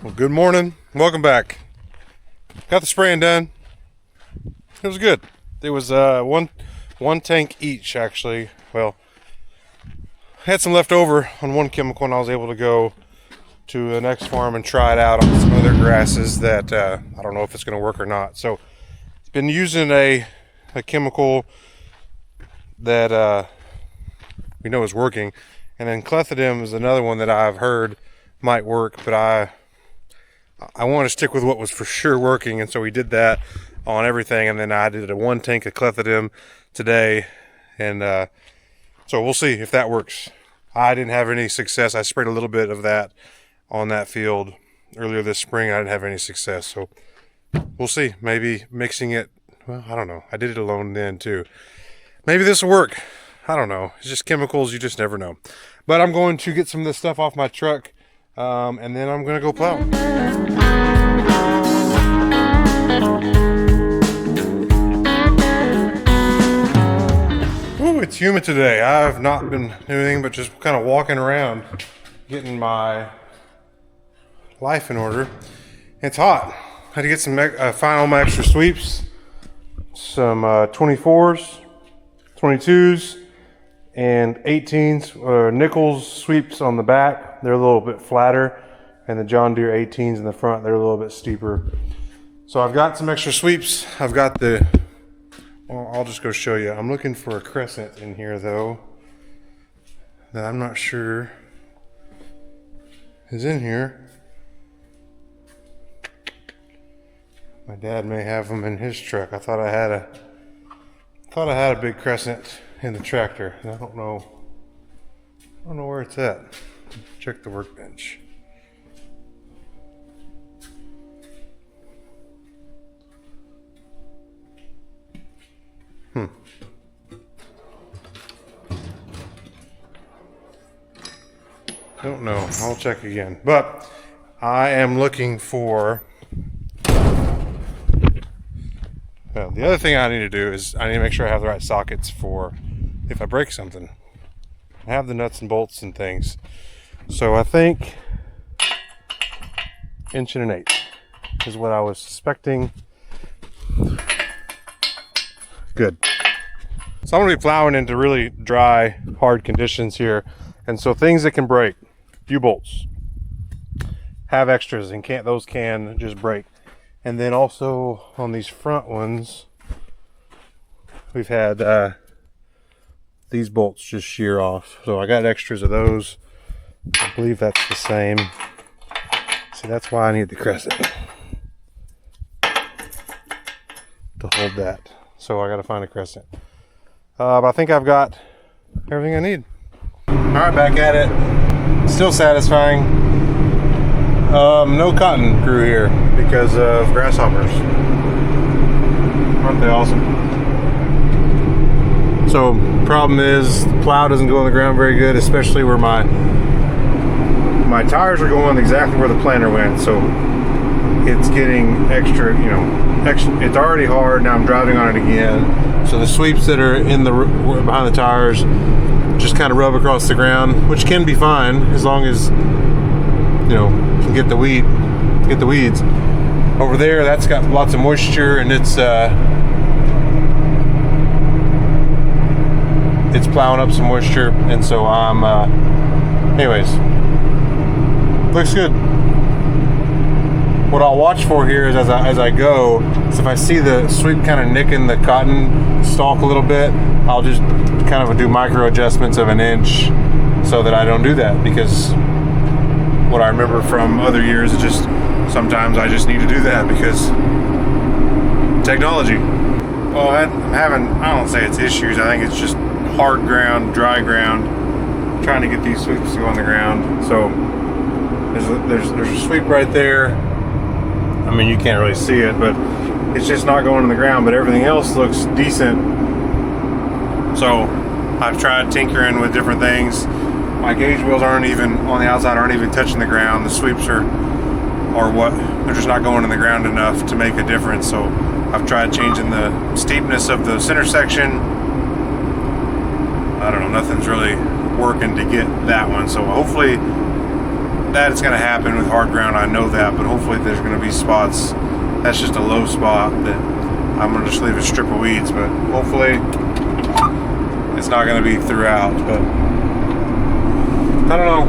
Well, good morning. Welcome back. Got the spraying done. It was good. It was one tank each, actually. Well, I had some left over on one chemical, and I was able to go to the next farm and try it out on some other grasses that I don't know if it's going to work or not. So, it's been using a chemical that we know is working, and then clethodim is another one that I've heard might work, but I want to stick with what was for sure working, and so we did that on everything, and then I did a 1 tank of clethodim today, and so we'll see if that works. I didn't have any success. I sprayed a little bit of that on that field earlier this spring. I didn't have any success, so we'll see. Maybe mixing it, well, I don't know. I did it alone then too. Maybe this will work. I don't know. It's just chemicals. You just never know. But I'm going to get some of this stuff off my truck, and then I'm going to go plow. Ooh, it's humid today. I've not been doing anything but just kind of walking around, getting my life in order. It's hot. I had to get some find all my extra sweeps, some 24s, 22s, and 18s, Nichols sweeps on the back. They're a little bit flatter, and the John Deere 18s in the front, they're a little bit steeper. So I've got some extra sweeps. I've got the, well, I'll just go show you. I'm looking for a crescent in here though, that I'm not sure is in here. My dad may have them in his truck. I thought I had a big crescent in the tractor, and I don't know where it's at. Check the workbench. Don't know. I'll check again. But I am looking for. Well, the other thing I need to do is I need to make sure I have the right sockets for if I break something. I have the nuts and bolts and things. So I think 1 1/8 is what I was suspecting. Good. So I'm going to be plowing into really dry, hard conditions here. And so things that can break, U-bolts, have extras, and those can just break. And then also on these front ones, we've had these bolts just shear off. So I got extras of those. I believe that's the same. See, that's why I need the crescent to hold that. So I got to find a crescent. But I think I've got everything I need. All right, back at it. Still satisfying. No cotton grew here because of grasshoppers. Aren't they awesome? So problem is the plow doesn't go on the ground very good, especially where my tires are going exactly where the planter went. So it's getting extra, it's already hard. Now I'm driving on it again. So the sweeps that are behind the tires just kind of rub across the ground, which can be fine as long as can get the weeds. Over there, that's got lots of moisture, and it's plowing up some moisture, and so I'm anyways, looks good. What I'll watch for here is as I go, is if I see the sweep kind of nicking the cotton stalk a little bit, I'll just kind of do micro adjustments of 1 inch so that I don't do that, because what I remember from other years is just sometimes I just need to do that because technology. Well, I'm having, I don't say it's issues, I think it's just hard ground, dry ground, trying to get these sweeps to go on the ground. So there's a sweep right there. I mean, you can't really see it, but it's just not going in the ground, but everything else looks decent. So I've tried tinkering with different things. My gauge wheels aren't even on the outside, aren't even touching the ground. The sweeps are what, they're just not going in the ground enough to make a difference. So I've tried changing the steepness of the center section. I don't know, nothing's really working to get that one. So hopefully that is going to happen with hard ground. I know that, but hopefully there's going to be spots. That's just a low spot that I'm going to just leave a strip of weeds, but hopefully it's not going to be throughout. But I don't know.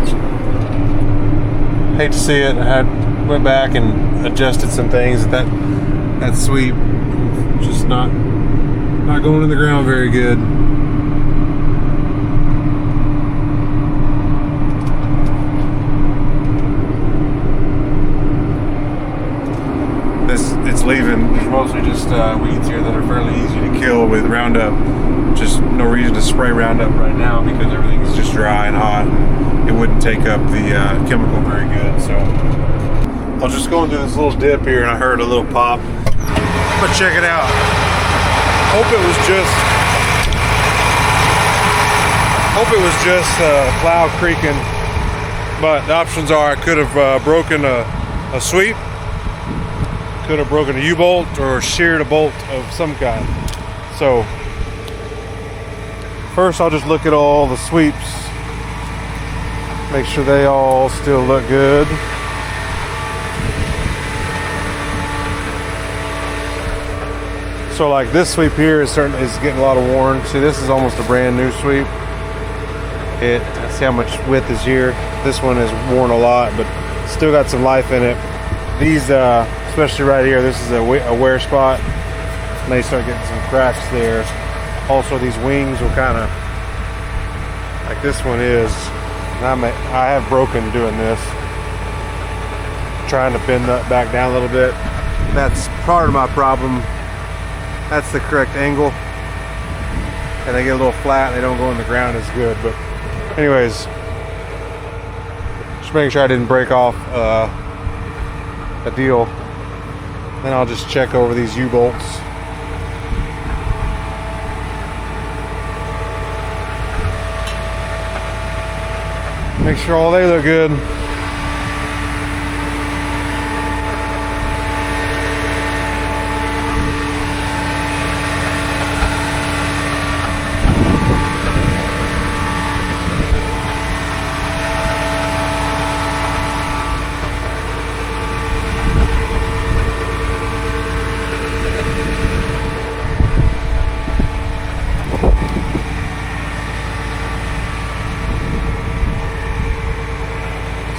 Hate to see it. I went back and adjusted some things. That sweep just not going in the ground very good. It's leaving. There's mostly just weeds here that are fairly easy to kill with Roundup. Just no reason to spray Roundup right now because everything's just dry and hot. And it wouldn't take up the chemical very good. So I was just going through this little dip here and I heard a little pop. But check it out. Hope it was just plow creaking. But the options are I could have broken a sweep. Could have broken a U-bolt or sheared a bolt of some kind. So first I'll just look at all the sweeps, make sure they all still look good. So like this sweep here is getting a lot of worn. See, this is almost a brand new sweep. See how much width is here. This one is worn a lot, but still got some life in it. These especially right here, this is a wear spot, and they start getting some cracks there. Also, these wings will kind of, like this one is, and I have broken doing this, trying to bend that back down a little bit. That's part of my problem. That's the correct angle, and they get a little flat and they don't go in the ground as good. But anyways, just making sure I didn't break off a deal. Then I'll just check over these U-bolts. Make sure all they look good.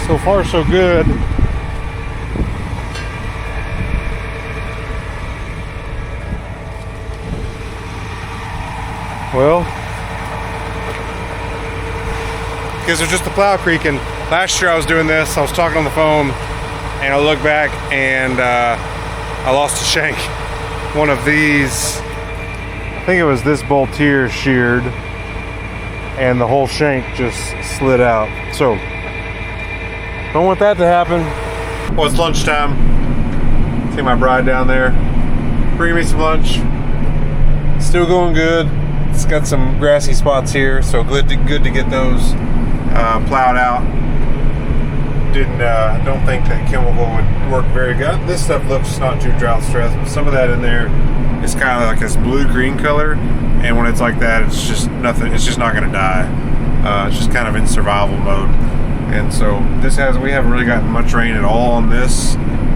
So far, so good. Well, because it's just the plow creaking. Last year I was doing this, I was talking on the phone, and I look back and I lost a shank. One of these, I think it was this bolt here sheared, and the whole shank just slid out. So don't want that to happen. Well, it's lunchtime. See my bride down there bringing me some lunch. Still going good. It's got some grassy spots here, so good to get those plowed out. Don't think that chemical would work very good. This stuff looks not too drought stressed, but some of that in there is kind of like this blue-green color, and when it's like that, it's just nothing. It's just not going to die. It's just kind of in survival mode. And so we haven't really gotten much rain at all on this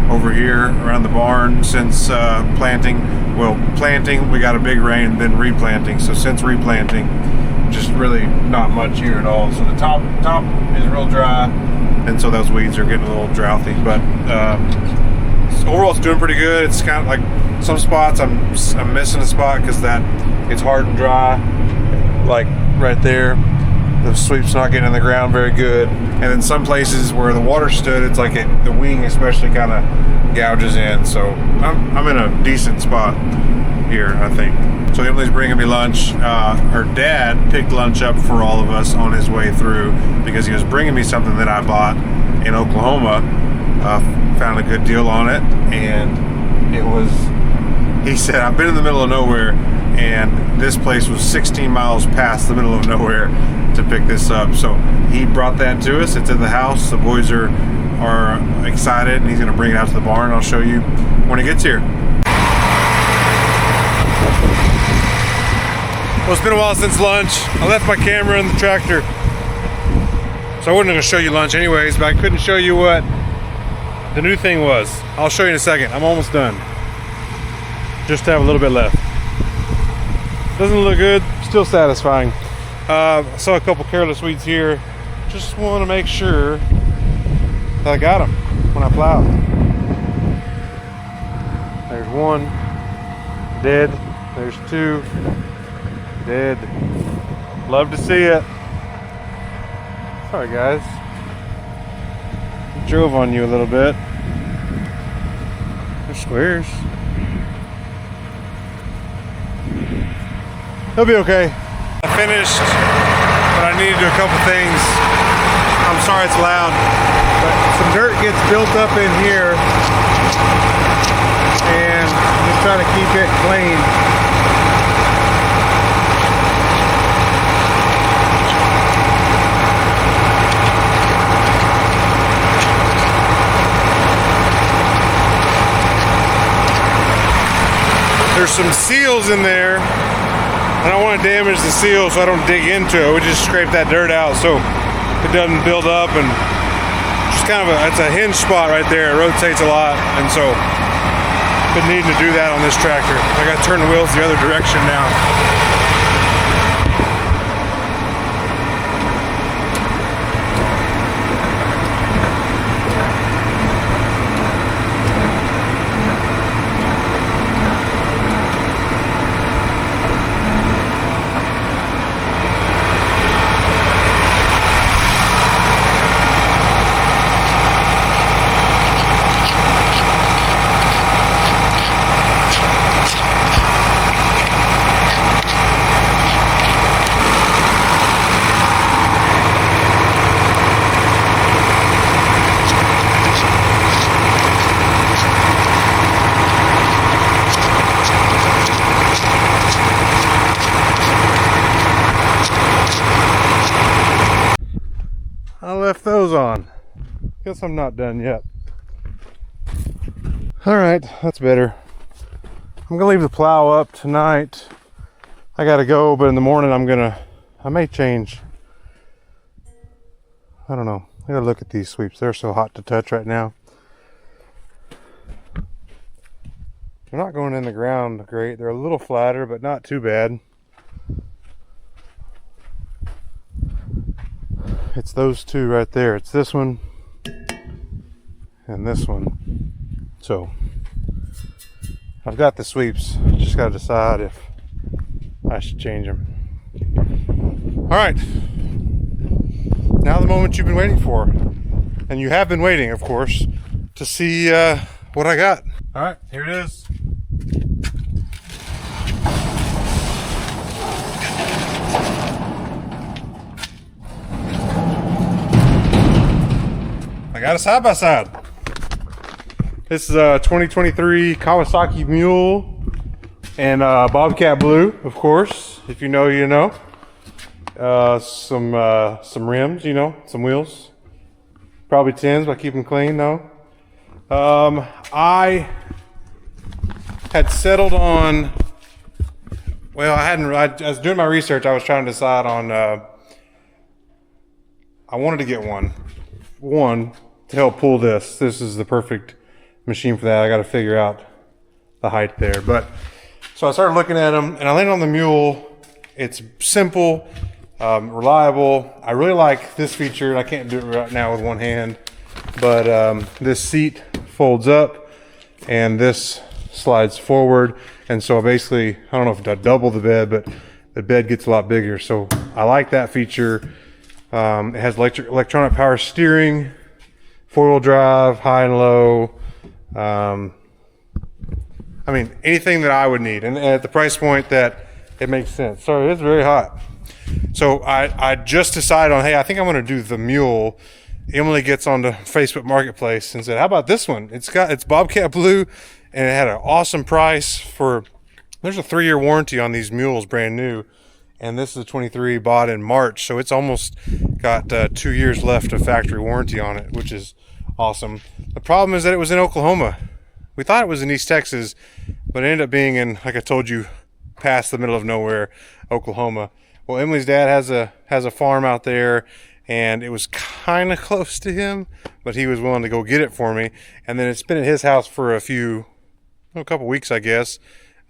over here around the barn since planting. Well, planting, we got a big rain, then replanting. So since replanting, just really not much here at all. So the top is real dry, and so those weeds are getting a little drouthy. But overall, it's doing pretty good. It's kind of like some spots I'm missing a spot because it's hard and dry, like right there. The sweep's not getting in the ground very good, and then some places where the water stood, it's like the wing especially kind of gouges in. So I'm in a decent spot here, I think. So Emily's bringing me lunch. Her dad picked lunch up for all of us on his way through because he was bringing me something that I bought in Oklahoma. Found a good deal on it, and he said, I've been in the middle of nowhere, and this place was 16 miles past the middle of nowhere to pick this up. So he brought that to us. It's in the house. The boys are excited, and he's going to bring it out to the barn. I'll show you when it gets here. Well, it's been a while since lunch. I left my camera in the tractor. So I wasn't going to show you lunch anyways, but I couldn't show you what the new thing was. I'll show you in a second. I'm almost done. Just have a little bit left. Doesn't look good, still satisfying. Saw a couple Careless Weeds here. Just want to make sure that I got them when I plowed. There's one, dead. There's two, dead. Love to see it. Sorry guys, drove on you a little bit. They're squares. They'll be okay. I finished, but I need to do a couple things. I'm sorry it's loud, but some dirt gets built up in here, and just try to keep it clean. There's some seals in there. I don't want to damage the seal, so I don't dig into it. We just scrape that dirt out so it doesn't build up, and just kind of it's a hinge spot right there. It rotates a lot, and so been needing to do that on this tractor. I got to turn the wheels the other direction now. I left those on. Guess I'm not done yet. Alright, that's better. I'm gonna leave the plow up tonight. I gotta go, but in the morning I may change. I don't know. I gotta look at these sweeps. They're so hot to touch right now. They're not going in the ground great. They're a little flatter, but not too bad. It's those two right there. It's this one and this one. So I've got the sweeps. Just got to decide if I should change them. All right. Now the moment you've been waiting for, and you have been waiting, of course, to see what I got. All right, here it is. I got a side-by-side. This is a 2023 Kawasaki Mule and Bobcat Blue, of course. If you know, you know. Some rims, you know, some wheels. Probably 10s, but I keep them clean though. I had settled on, well, I was doing my research. I was trying to decide on, I wanted to get one to help pull this. This is the perfect machine for that. I got to figure out the height there. But so I started looking at them, and I landed on the Mule. It's simple, reliable. I really like this feature. I can't do it right now with one hand, but this seat folds up, and this slides forward. And so basically, I don't know if I double the bed, but the bed gets a lot bigger. So I like that feature. It has electronic power steering, four-wheel drive, high and low. I mean, anything that I would need, and at the price point that it makes sense. Sorry, it's very hot. So I just decided on, hey, I think I'm going to do the Mule. Emily gets onto Facebook Marketplace and said, how about this one? It's Bobcat Blue, and it had an awesome price for, there's a 3-year warranty on these Mules, brand new. And this is a 23 bought in March, so it's almost got 2 years left of factory warranty on it, which is awesome. The problem is that it was in Oklahoma. We thought it was in East Texas, but it ended up being in, like I told you, past the middle of nowhere, Oklahoma. Well, Emily's dad has a farm out there, and it was kind of close to him, but he was willing to go get it for me. And then it's been at his house for a couple weeks, I guess.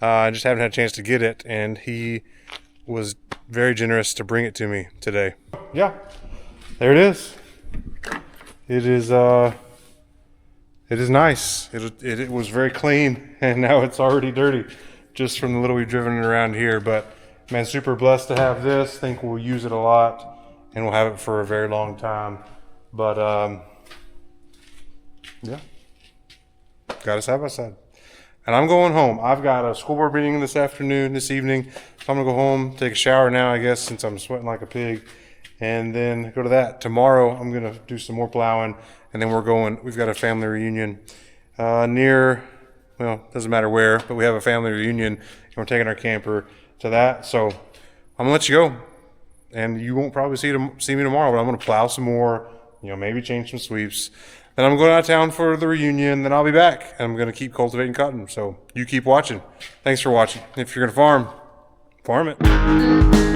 I just haven't had a chance to get it, and he was very generous to bring it to me today. Yeah, there it is. It is nice. It was very clean, and now it's already dirty just from the little we've driven around here. But man, super blessed to have this. Think we'll use it a lot, and we'll have it for a very long time. But yeah, got it side by side. And I'm going home. I've got a school board meeting this evening. So I'm gonna go home, take a shower now, I guess, since I'm sweating like a pig, and then go to that. Tomorrow I'm gonna do some more plowing, and then we've got a family reunion near, well, doesn't matter where, but we have a family reunion, and we're taking our camper to that. So I'm gonna let you go, and you won't probably see me tomorrow, but I'm gonna plow some more, maybe change some sweeps. Then I'm going out of town for the reunion. Then I'll be back, and I'm going to keep cultivating cotton. So you keep watching. Thanks for watching. If you're going to farm it.